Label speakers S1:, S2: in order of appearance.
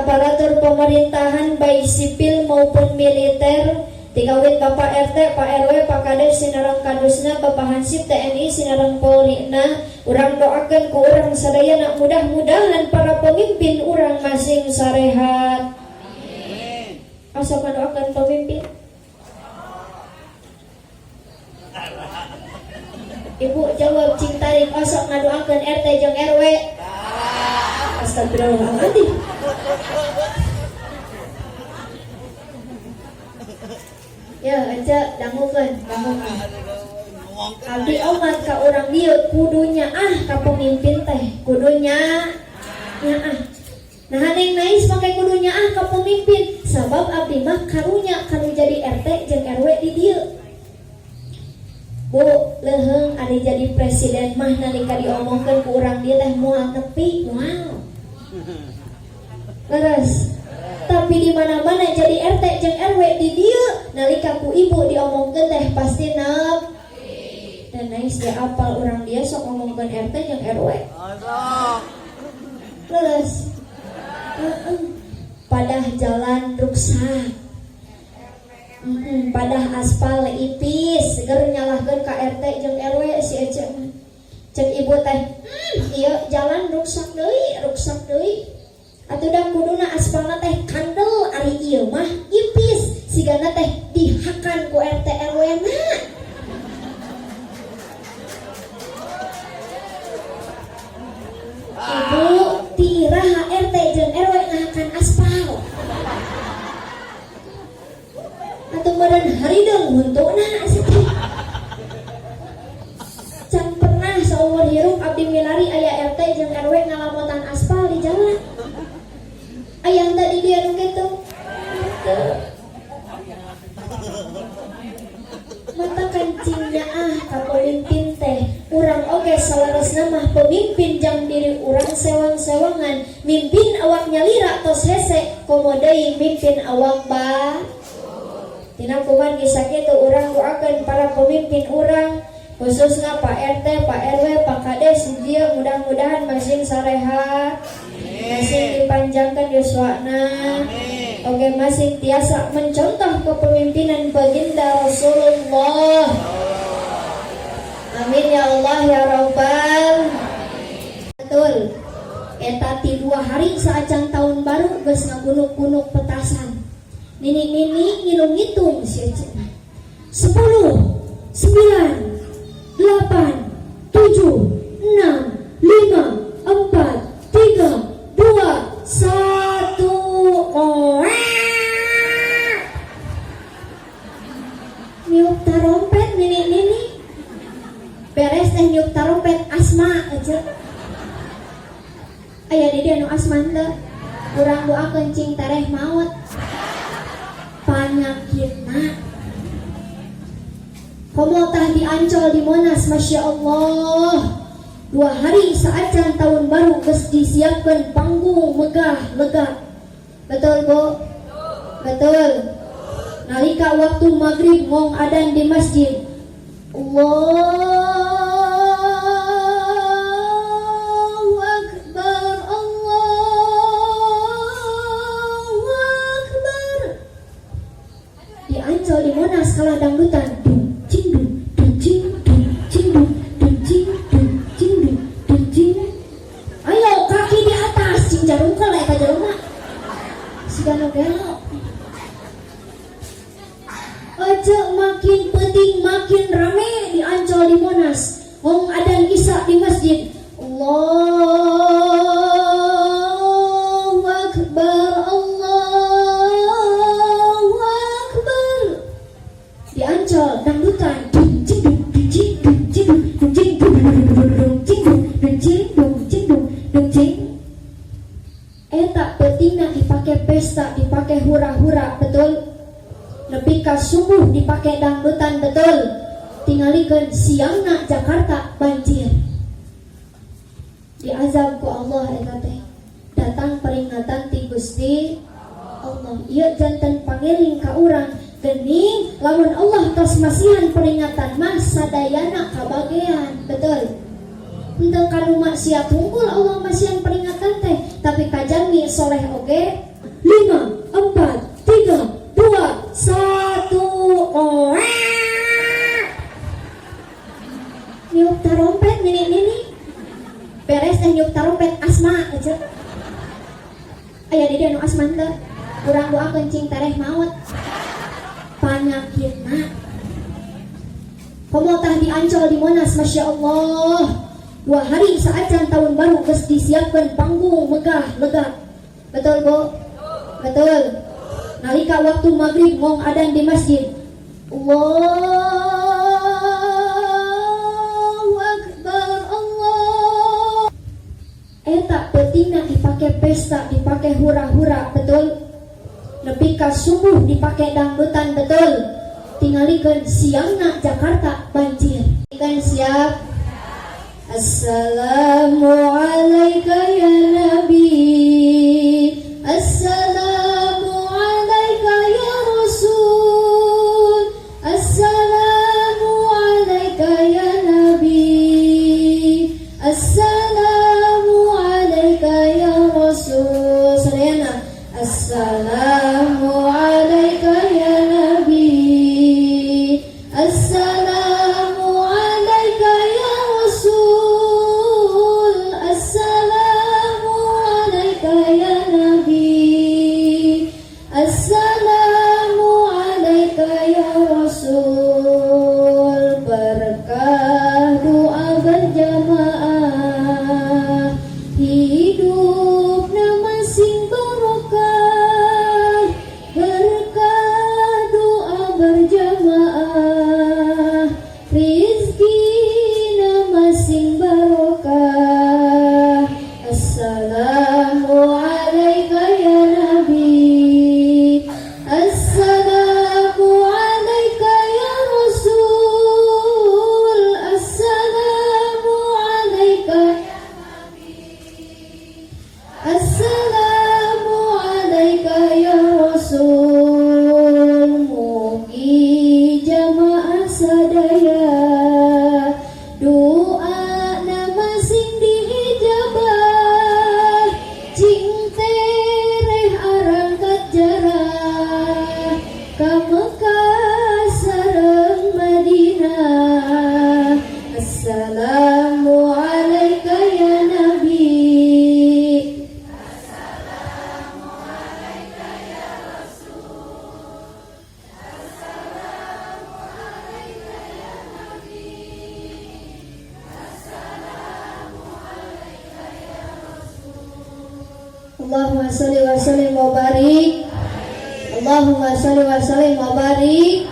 S1: aparatur pemerintahan baik sipil maupun militer, tigawin Bapak RT, Pak RW, Pak Kades, sinarang kadusna, Bapak Hansip TNI, sinarang Polri-na, urang doakan ku urang sadayana mudah-mudahan para pemimpin urang masing sarehat. Amin. Asa doakan pemimpin? Ibu jawab cing tarik osok ngadoakeun RT jeung RW. Astagfirullahaladzim. Ya aja dangukeun. Abdi omat ka urang dieu kudunya ka pemimpin teh kudunya Nah haneng nais make kudunya ka pemimpin sabab abdi mah karunya kanu jadi RT jeung RW di dieu. Bu, leheung ari jadi presiden mah nalika diomongkeun ku urang dieu teh moal nepi, moal. Leres. Tapi di mana-mana jadi RT jeung RW di dieu nalika ku ibu diomongkeun teh pasti nepi. Dan nais dia apal urang dia sok ngomongkeun RT jeung RW. Leres. Padah jalan ruksak. Padah aspal ipis seger nyalahkeun ka RT jeung RW si Ece. Cek ibu teh, ieu jalan ruksak deui. Atuh da kuduna aspalna teh kandel ari ieu mah ipis. Sigana teh dihakan ku RT RW na. Ibu tiraha RT jeung RW ngahakan aspal. Atuh meureun harideung huntuna asiti. Can pernah saumur hirup abdi milari aya RT jeung RW ngalamotan aspal di jalan. Aya tadi dia nu kitu. Mata kancingnya ka pemimpin teh urang oge salaresna mah pemimpin jang diri urang sewang-sewangan mimpin awak nyalira tos hese komo deui mimpin awak ba. Tina kuman kisah kitu urang doakeun para pemimpin urang khususnya Pak RT, Pak RW, Pak Kades dia mudah-mudahan masing sarehat, masing dipanjangkan yuswana, oke masing tiasa mencontoh kepemimpinan baginda Rasulullah. Amin ya Allah ya Rabbal. Betul. Eta ti 2 hari saacan tahun baru geus ngagunuk-gunuk petasan. Nini ngitung-ngitung si Ece. 10, 9, 8, 7, 6, 5, 4, 3, 2, 1. Niup tarompet nini. Beres teh niup tarompet asma aja. Aya di dia nu asma teh. Urang doakeun cing tareh maot. Panyakitna komo tah di Ancol di Monas, Masya Allah 2 hari saacan tahun baru geus disiapkan panggung megah lega. Betul Bu? Betul. Nalika waktu maghrib ngong adan di masjid Allahu Akbar, Allahu Akbar. Di Ancol di Monas kalah dangdutan. Ayo kaki di atas, cing jarum ke lek ka jelema. Sigana gelok. Aja makin penting makin rame di Ancol di Monas. Ngong adan isya di masjid. Allahu Akbar, Allahu Akbar. Di Ancol dangdutan. Eta pentingna dipakai pesta, dipakai hura-hura, betul? Nepi ka subuh dipakai dangdutan, betul? Tingalikeun siangna Jakarta banjir. Diazab ku Allah eta teh. Datang peringatan ti Gusti Allah. Ieu janten pangiring ka urang geuning lamun Allah tos masihan peringatan mah sadayana kabagean, betul? Henteu kanu maksiat hungkul Allah masihan peringatan teh, tapi kajami soleh oge. 5, 4, 3, 2, 1. Nyuk tarompet nini beres teh nyuk tarompet asma aja. Aya di anu asma teh urang doa kencing tareh maut panyakitna. Komo tah di Ancol di Monas, Masya Allah 2 hari saacan tahun baru geus disiapkeun panggung megah lega. Betul Bu? Betul. Nalika waktu maghrib mong adzan di masjid, Allahu Akbar Allah. Eta pentingna dipake pesta, dipake hura-hura, betul? Nepi ka subuh dipake dangdutan, betul? Tingalikeun siangna Jakarta banjir. Kan siap? Assalamu alayka ya Nabi, Assalamu alayka ya Rasul, Assalamu alayka ya Nabi, Assalamu alayka ya Rasul. Sadayana Assalamu alayka ya Nabi, Assalamu alayka ya Rasul, Assalamu alayka ya Nabi, Assalamu alayka ya Rasul. Berkah doa berjamaah, hidupna masing barokah. Berkah doa berjamaah, rizkina masing barokah. Assalamu alayka ya Nabi, Assalamu alayka ya Rasul, Assalamu alayka ya Nabi, Assalamu alayka ya Rasul. Mugi jamaah sadaya doa nama sing diijabah, cing tereh arangkat jarah ka Mekah sareng Madinah. Assalamu alayka ya Nabi, Allahumma sholli wa sallim wa barik, Allahumma sholli wa sallim wa barik.